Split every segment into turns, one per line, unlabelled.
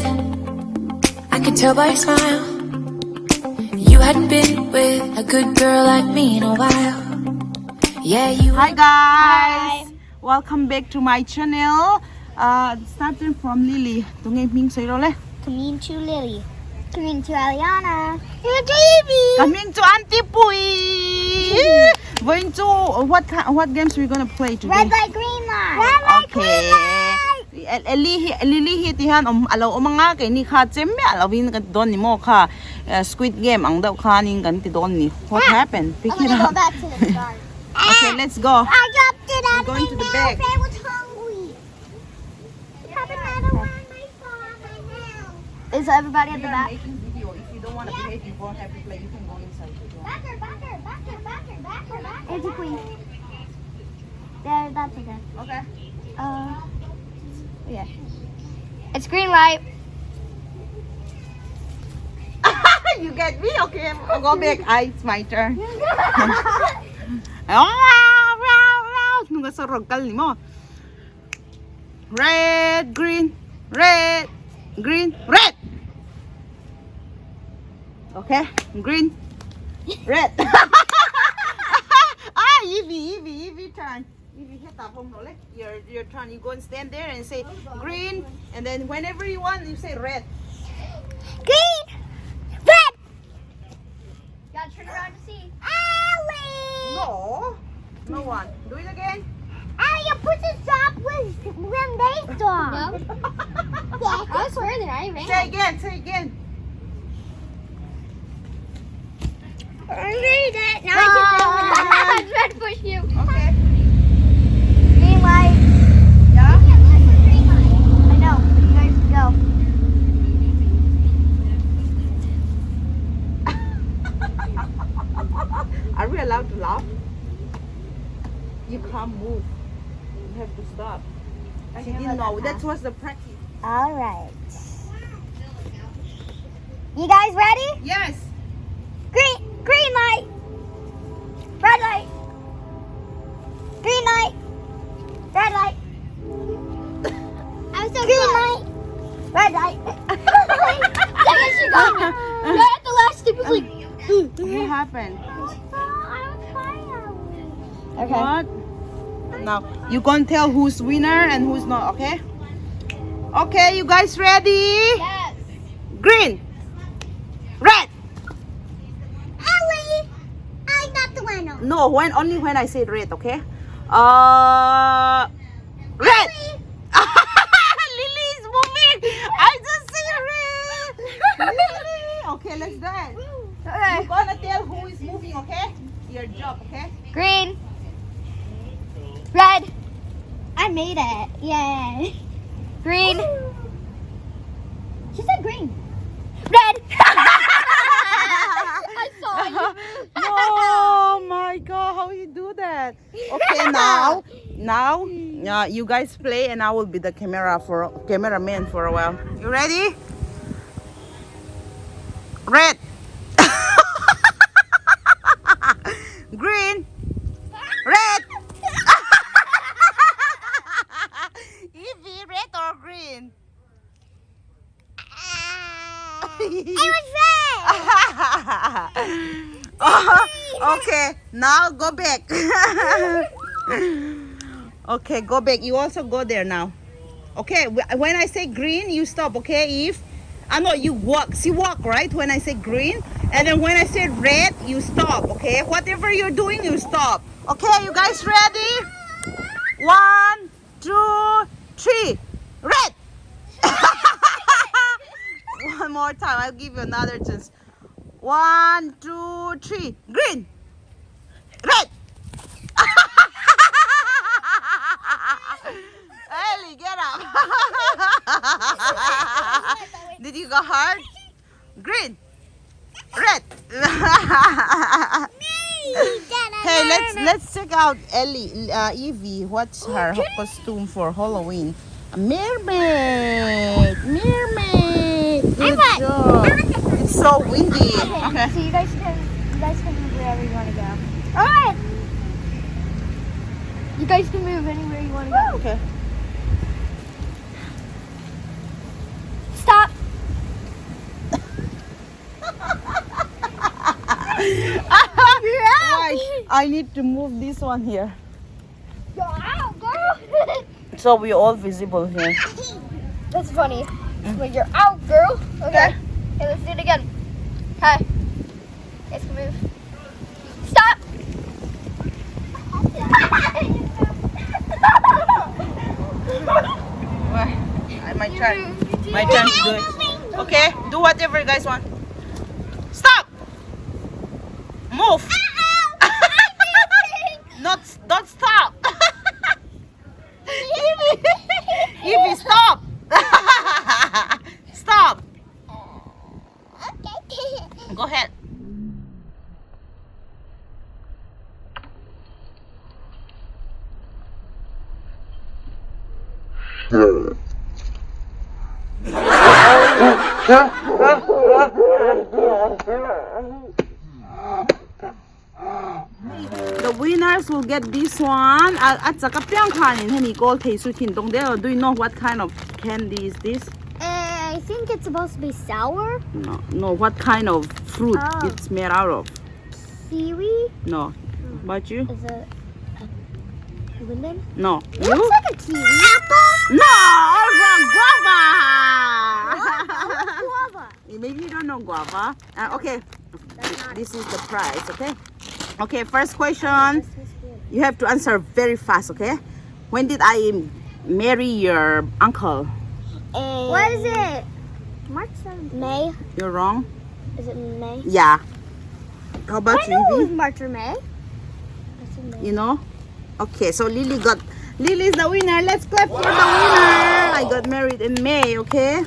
with. I could tell by your smile you hadn't been with a good girl like me in a while. Yeah, you.
Hi guys! Welcome back to my channel. Starting from Lily. Tungay Ming sa'yo le.
Coming to Lily. Coming to Aliana. And Davy.
Coming to Auntie Pui. Going to what games we gonna play today?
Red light, green light. Red light, green light.
Lily hitihan alaw mga kay ni ka chemme alawin ka don ni mo ka Squid Game ang daw kanin ganti don ni. What happened? Pick
I'm
it
gonna go
up.
back to the start.
Okay, let's go.
I dropped it out
We're going
of
to
my
the
mouth.
bag.
I was hungry. Have another one. My phone, my mouth. Is everybody at the back?
Making video. If you don't want to behave, you won't have to play. You can go inside.
Backer, backer, backer, backer, backer, backer. There's a queen. There, that's okay.
Okay.
Yeah. It's green light.
You get me? Okay, I'll go back. It's my turn. Nung sa rogal ni mo. Red, green, red, green, red. Okay, green, red. Evie turn. Evie hit up home no your turn. You go and stand there and say green, and then whenever you want, you say red.
Green! Red! Gotta turn around to see. Allie!
No, no one. Do it again.
Allie, you put the stop when they stop. No. Yeah. I was swearing that I ran.
Say again. Say again.
Read it. No.
Ah.
I'm trying to push you.
Okay.
Green light.
Yeah.
Green light. I know. You guys go.
Are we allowed to laugh? You can't move. You have to stop. She didn't know. That was the practice.
All right. You guys ready?
Yes.
Green light. Red light. Green light. Red light. I'm so green light. Red light. Second she got me. Right at the last step was like.
What happened?
Okay.
What? Now you gonna tell who's winner and who's not. Okay. Okay, you guys ready?
Yes.
Green. Red.
Ellie, I got the winner.
No, only when I say red. Okay. Red. Lily is moving. I just see red. Lily. Okay, let's do it.
Okay.
You're gonna tell who is moving. Okay. Your job. Okay.
Green. Red. I made it. Yay. Green. She said green. Red. I saw you.
Oh my God! How you do that? Okay, now, you guys play, and I will be the cameraman for a while. You ready? Red. Green. Red. Evie, red or green?
It was red.
Okay, now go back. Okay, go back. You also go there now. Okay, when I say green, you stop. Okay, Eve. I know you walk. See, walk right when I say green, and then when I say red, you stop. Okay, whatever you're doing, you stop. Okay, you guys ready? 1, 2, 3, red. One more time. I'll give you another chance. 1, 2, 3, green, red. Ellie, get up. Did you go hard? Green, red. Hey, let's check out Evie. What's her costume for Halloween? A mermaid. Good job. It's so windy. Okay.
So you guys can move wherever you want to go. All right. You guys can move anywhere you want to go.
Okay.
Stop.
I need to move this one here.
Go out, girl.
So we're all visible here.
That's funny. When you're out, girl. Okay. Okay, let's do it again. Hi. Let's move. Stop.
My turn. My turn to do it. Okay, do whatever you guys want. Stop! Move! Don't stop! Evie, stop! Stop!
Okay.
Go ahead. The winners will get this one. At saka piang kanin hani gold taste sutin dong there. Do you know what kind of candy is this?
I think it's supposed to be sour.
No. What kind of fruit
Oh.
it's made out of?
Kiwi.
No. What you?
Is it a lemon?
No.
It looks like a kiwi.
No, wrong. Guava.
Guava.
Maybe you don't know guava. Okay,
That's not
this is the prize. Okay. Okay. First question. You have to answer very fast. Okay. When did I marry your uncle?
What is it? March 7th. May.
You're wrong.
Is it May?
Yeah. How about
I know it was
you?
March or May.
You know? Okay. So Lily's the winner. Let's clap for the winner. I got married in May. Okay.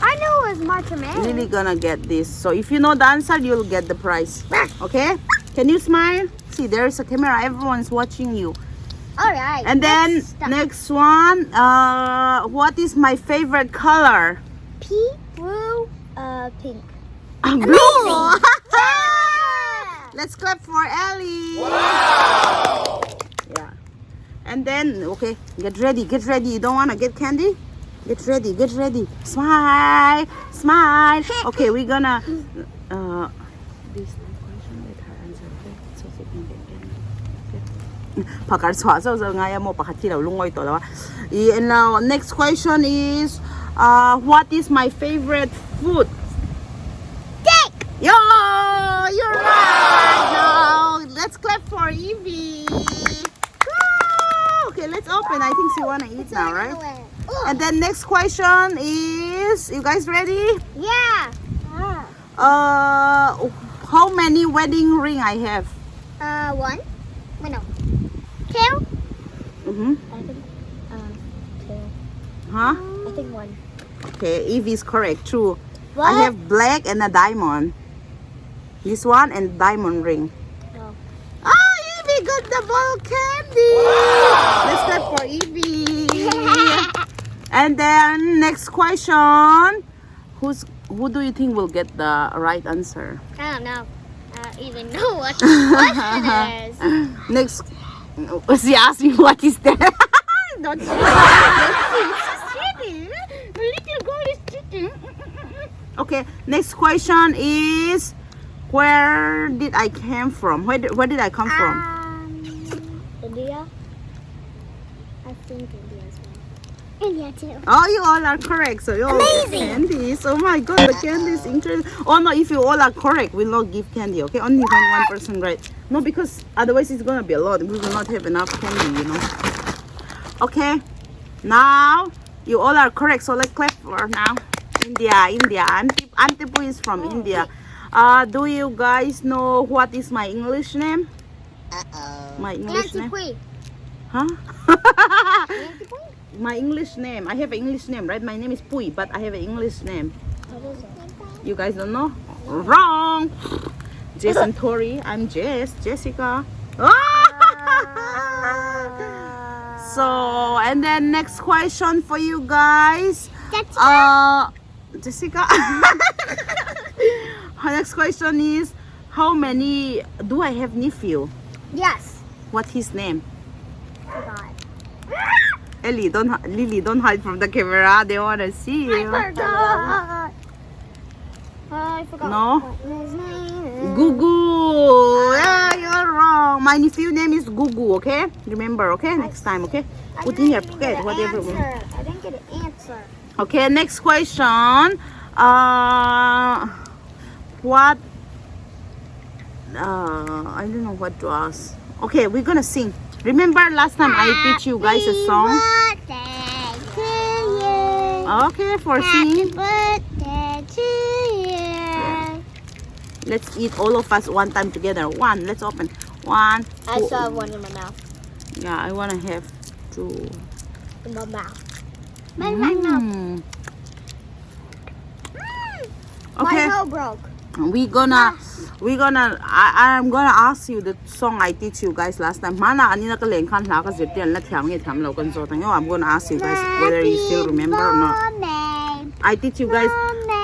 I know it was March or May.
Lily gonna get this. So if you know the answer, you'll get the prize. Okay? Can you smile? See, there's a camera. Everyone's watching you.
All right.
And then
let's start.
next one. What is my favorite color?
Pea, blue, pink.
Blue. Let's clap for Ellie. Wow. Yeah. And then okay, get ready. Get ready. You don't wanna get candy? Get ready. Get ready. Smile. Smile. Okay, we're gonna. This question let her answer. Okay, so she can get candy. Pakar chwa so ngaya mo pakati law lungoy to lawa. And now next question is, what is my favorite food?
Steak.
Yo, you're right. Now let's clap for Evie. Woo! Okay, let's open. I think she wanna eat now, right? And then next question is, you guys ready?
Yeah.
How many wedding ring I have?
One. Wait, no. Two.
Mm-hmm.
I think. Two.
Huh?
I think one.
Okay, Evie's correct. True.
What?
I have black and a diamond. This one and diamond ring.
Oh.
Oh, Evie got the ball candy. Let's clap for Evie. And then next question. Who do you think will get the right answer?
I don't know. I don't even know what the question is.
Next, she asked me what is that. Don't cheat. She's cheating. The little girl is cheating. Okay, next question is, where did I came from? Where did I come from?
India. I think India as well. India too.
Oh, you all are correct. So you all get
Amazing.
candies. Oh my God, the candy is interesting. Oh no, if you all are correct, we'll not give candy. Okay, only when one person right. No, because otherwise it's gonna be a lot. We will not have enough candy, you know. Okay, now you all are correct. So let's clap for now. India. Auntie Poo is from India. Do you guys know what is my English name? My English
Nancy
name?
Pui.
Huh?
Nancy Pui?
My English name. I have an English name, right? My name is Pui, but I have an English name.
What is it?
You guys don't know? Wrong! Jess and Tori. I'm Jess. Jessica. So, and then next question for you guys. Jessica. Next question is, how many do I have nephew?
Yes.
What's his name?
Forgot.
Lily, don't hide from the camera. They want to see you.
I forgot. I forgot.
No?
what his name is.
Gugu. Yeah, you're you're wrong. My nephew name is Gugu, okay? Remember, okay? Next time, okay? Put in your pocket, whatever.
I didn't get an answer.
Okay, next question. What? I don't know what to ask. Okay, we're gonna sing. Remember last time I teach you guys a song?
Birthday to you.
Okay, for singing.
Birthday to you.
Let's eat all of us one time together. One, let's open. One.
I
two.
still have one in my mouth.
Yeah, I wanna have two.
In my mouth.
Mm. Okay,
My hoe broke.
I'm gonna ask you the song I teach you guys last time. Mana ani na kaleng kan la ka zetian la thiam nge thiam lo kan so tang yo. I'm gonna ask you guys whether you still remember or not. I teach you guys.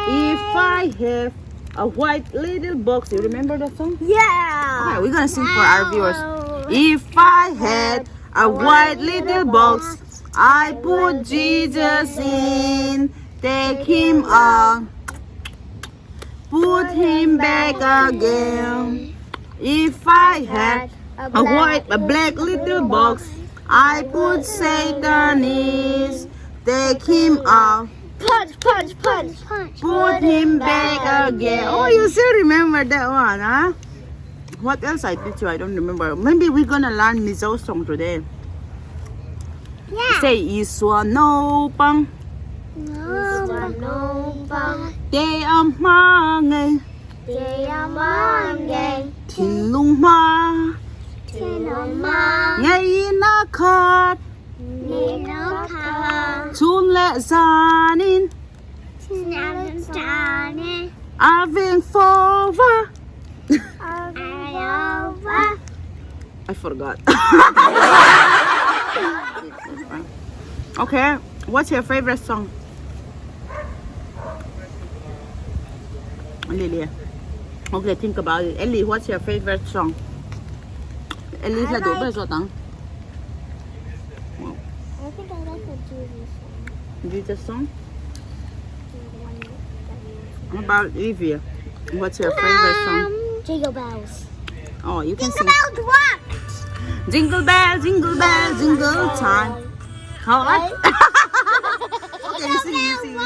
If I have a white little box, you remember that song?
Yeah.
Okay, we're gonna sing for our viewers. If I had a white little box, I put Jesus in, take him out, put him back again. If I had a black little box, I put Satan in, take him out,
Punch, punch, punch, punch.
put him back again. Oh, you still remember that one, huh? What else I teach you? I don't remember. Maybe we're gonna learn Mizo song today.
Yeah.
Say Iswa no pang
No,
Day am mange Tin lung ma Ngay na khat Chun le zanin Aving fova I forgot. Okay, what's your favorite song? Lilia. Okay, think about it. Ellie, what's your favorite song? Ellie là đủ bây giờ tặng.
I think I like the
Jesus song? How about Evia? What's your favorite song?
Jingle bells.
Oh, you can sing.
bells rock.
Jingle bell, jingle time. How? What? Okay, we sing.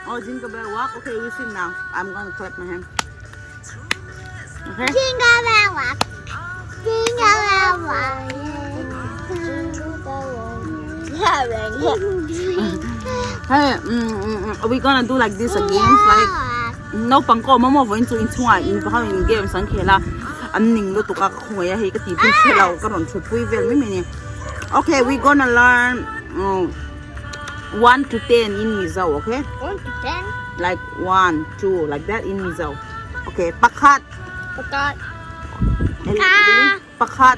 Oh, jingle bell walk. Okay, we sing now. I'm gonna clap my hand. Okay.
Jingle bell rock. Jingle bell rock.
Hey, we're gonna do like this again. Like, no pangko, mama voin to into in in games and kela. I'm ning lo to ka kung ya hey ka TV kela ka ron chut pui vel mi. Okay, we're gonna learn 1 to 10 in Mizo, okay?
1 to 10.
Like 1, 2, like that in Mizo. Okay, pakat.
Pakat.
Pakat.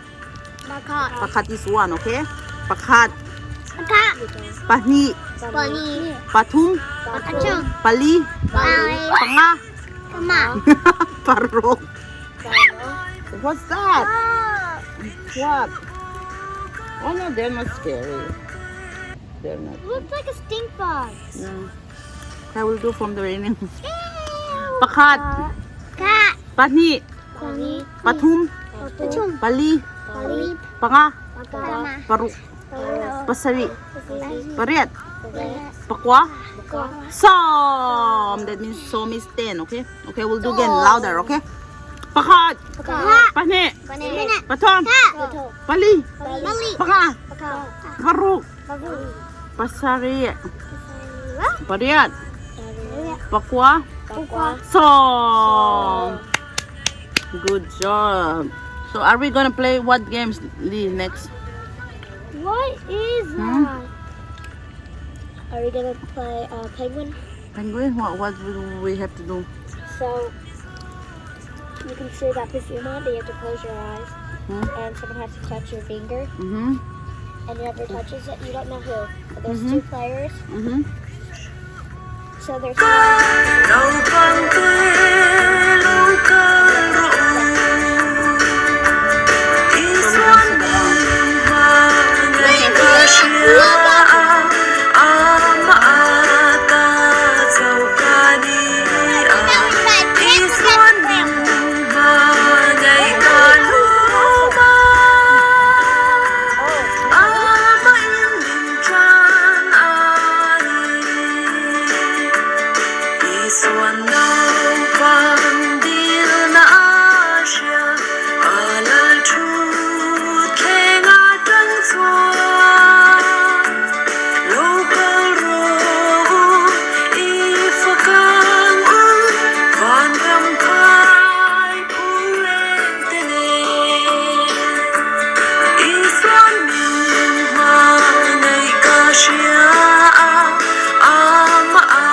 Pakat.
Pakat is 1, okay? Pakat.
Pakat.
Pani.
Bunny.
Patung.
Pachong.
Pali.
Pali.
Panga.
Come on.
Parok. What's that? What? Oh no, they're not scary. They're not.
Looks like a stink bug.
No. I will do from the beginning. Pakat.
Cat.
Pani.
Bunny.
Patum.
Pachong.
Pali.
Pali.
Panga.
Pama.
Paruk. Pasari. Pariat.
Pakwa.
Pakwa. Som. That means som is 10, okay? Okay, we'll do again louder, okay? Pakat.
Pakat.
Pani.
Bunny.
Patom.
Cat.
Pali.
Pali.
Panga.
Pakat.
Paruk.
Pagu.
Pasari. Pariat. Pakwa.
Pakwa.
Som. Good job. So are we gonna play what games, Lee, next?
What is
Hmm?
that? Are we gonna play penguin?
Penguin? What do we have to do?
So you can see that perfume on, but you have to close your eyes, and someone has to touch your finger,
Mm-hmm.
and whoever touches it, you don't know who. But there's
Mhm.
2 players,
Mm-hmm.
so there's.
No one could